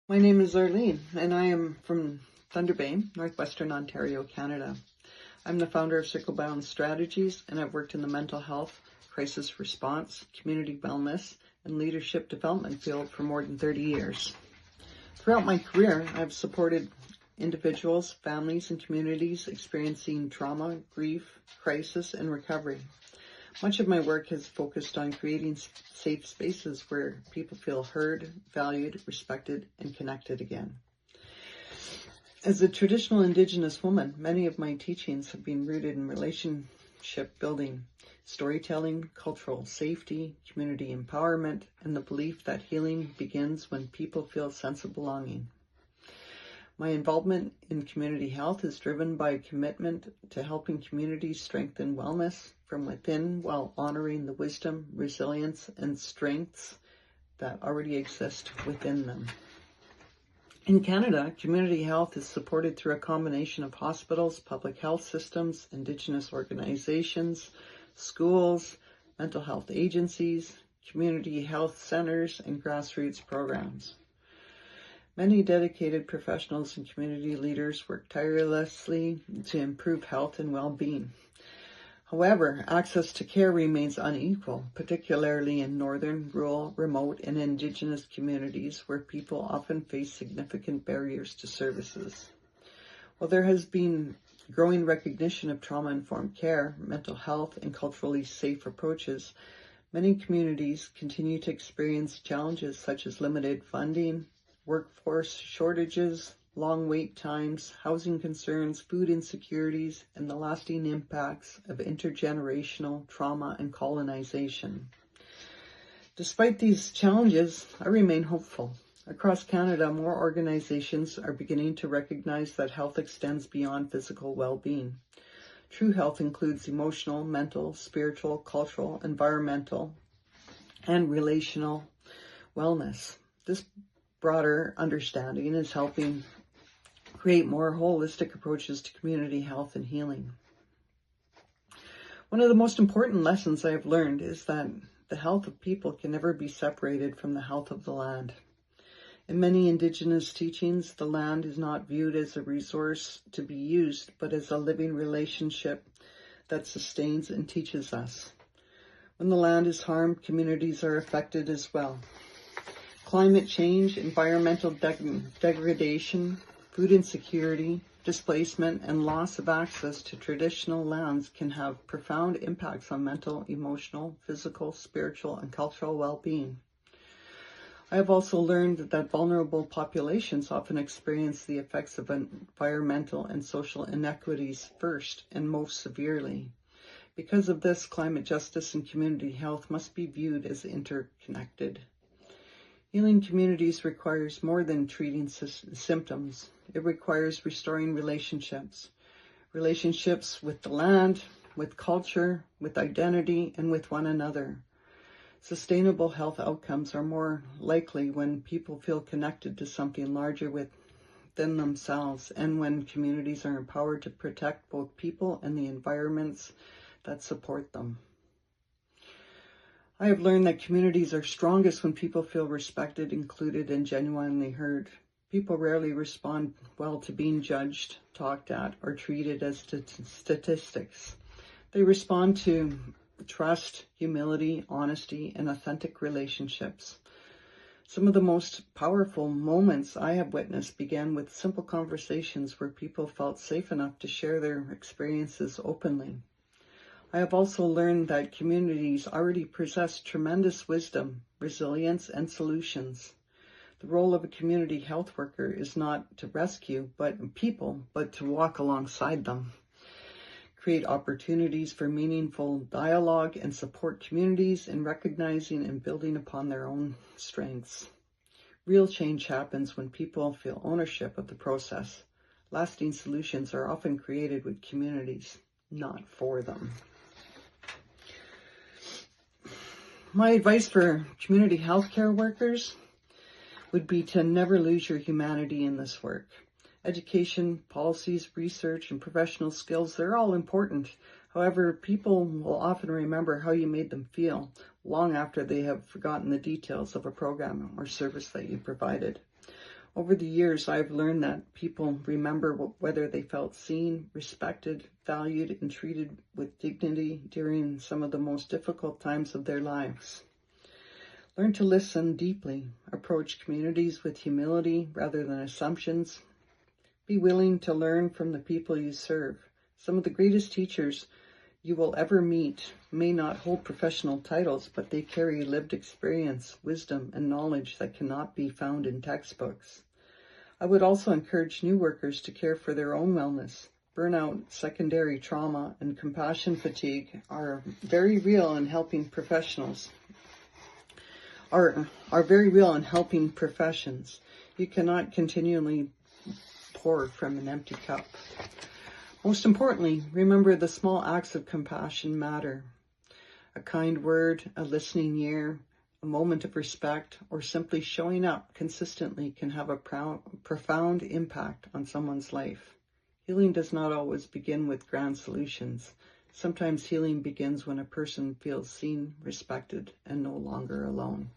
My name is Arlene, and I am from Thunder Bay, Northwestern Ontario, Canada. I'm the founder of Circle Bound Strategies, and I've worked in the mental health, crisis response, community wellness, and leadership development field for more than 30 years. Throughout my career, I've supported individuals, families, and communities experiencing trauma, grief, crisis, and recovery. Much of my work has focused on creating safe spaces where people feel heard, valued, respected, and connected again. As a traditional Indigenous woman, many of my teachings have been rooted in relationship building, storytelling, cultural safety, community empowerment, and the belief that healing begins when people feel a sense of belonging. My involvement in community health is driven by a commitment to helping communities strengthen wellness from within while honoring the wisdom, resilience, and strengths that already exist within them. In Canada, community health is supported through a combination of hospitals, public health systems, Indigenous organizations, schools, mental health agencies, community health centers, and grassroots programs. Many dedicated professionals and community leaders work tirelessly to improve health and well-being. However, access to care remains unequal, particularly in northern, rural, remote, and Indigenous communities where people often face significant barriers to services. While there has been growing recognition of trauma-informed care, mental health, and culturally safe approaches, many communities continue to experience challenges such as limited funding, workforce shortages, long wait times, housing concerns, food insecurities, and the lasting impacts of intergenerational trauma and colonization. Despite these challenges, I remain hopeful. Across Canada, more organizations are beginning to recognize that health extends beyond physical well-being. True health includes emotional, mental, spiritual, cultural, environmental, and relational wellness. This broader understanding is helping create more holistic approaches to community health and healing. One of the most important lessons I have learned is that the health of people can never be separated from the health of the land. In many Indigenous teachings, the land is not viewed as a resource to be used, but as a living relationship that sustains and teaches us. When the land is harmed, communities are affected as well. Climate change, environmental degradation, food insecurity, displacement, and loss of access to traditional lands can have profound impacts on mental, emotional, physical, spiritual, and cultural well-being. I have also learned that vulnerable populations often experience the effects of environmental and social inequities first and most severely. Because of this, climate justice and community health must be viewed as interconnected. Healing communities requires more than treating symptoms. It requires restoring relationships with the land, with culture, with identity, and with one another. Sustainable health outcomes are more likely when people feel connected to something larger within themselves and when communities are empowered to protect both people and the environments that support them. I have learned that communities are strongest when people feel respected, included, and genuinely heard. People rarely respond well to being judged, talked at, or treated as statistics. They respond to trust, humility, honesty, and authentic relationships. Some of the most powerful moments I have witnessed began with simple conversations where people felt safe enough to share their experiences openly. I have also learned that communities already possess tremendous wisdom, resilience, and solutions. The role of a community health worker is not to rescue people, but to walk alongside them, create opportunities for meaningful dialogue, and support communities in recognizing and building upon their own strengths. Real change happens when people feel ownership of the process. Lasting solutions are often created with communities, not for them. My advice for community healthcare workers would be to never lose your humanity in this work. Education, policies, research, and professional skills, they're all important. However, people will often remember how you made them feel long after they have forgotten the details of a program or service that you provided. Over the years, I've learned that people remember whether they felt seen, respected, valued, and treated with dignity during some of the most difficult times of their lives. Learn to listen deeply, approach communities with humility rather than assumptions. Be willing to learn from the people you serve. Some of the greatest teachers you will ever meet may not hold professional titles, but they carry lived experience, wisdom, and knowledge that cannot be found in textbooks. I would also encourage new workers to care for their own wellness. Burnout, secondary trauma, and compassion fatigue are very real in helping professionals. Are very real in helping professions. You cannot continually pour from an empty cup. Most importantly, remember the small acts of compassion matter. A kind word, a listening ear, a moment of respect, or simply showing up consistently can have a profound impact on someone's life. Healing does not always begin with grand solutions. Sometimes healing begins when a person feels seen, respected, and no longer alone.